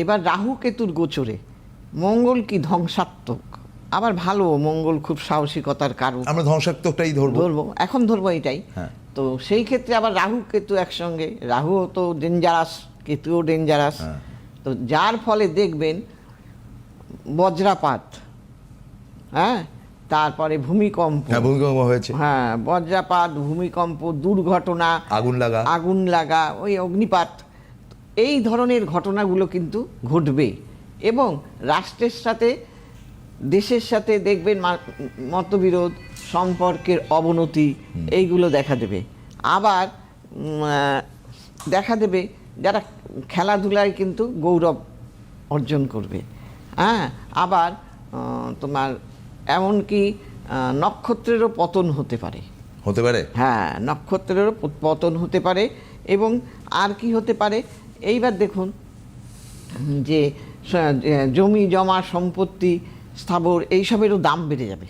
এবার রাহু কেতুর গোচরে মঙ্গল কি ধ্বংসাত্মক, আবার ভালো, মঙ্গল খুব সাহসিকতার কারণ। আমরা ধ্বংসাত্মকটাই ধরবো, এখন ধরবো এটাই। হ্যাঁ। তো সেই ক্ষেত্রে আবার রাহু কেতু একসঙ্গে, রাহুও তো ডেঞ্জারাস, কেতুও ডেঞ্জারাস। হ্যাঁ। তো যার ফলে দেখবেন বজ্রাপাত, হ্যাঁ, তারপরে ভূমিকম্প, হ্যাঁ ভূমিকম্প হয়েছে, হ্যাঁ বজ্রাপাত, ভূমিকম্প, দুর্ঘটনা, আগুন লাগা, ওই অগ্নিপাত, এই ধরনের ঘটনাগুলো কিন্তু ঘটবে। এবং রাষ্ট্রের সাথে, দেশের সাথে দেখবেন মতবিরোধ, সম্পর্কের অবনতি, এইগুলো দেখা দেবে। আবার দেখা দেবে যারা খেলাধুলায় কিন্তু গৌরব অর্জন করবে। হ্যাঁ, আবার তোমার এমনকি নক্ষত্রেরও পতন হতে পারে, হ্যাঁ নক্ষত্রেরও পতন হতে পারে। এবং আর কি হতে পারে, এইবার দেখুন যে জমি জমা, সম্পত্তি, স্থাবর, এইসবেরও দাম বেড়ে যাবে।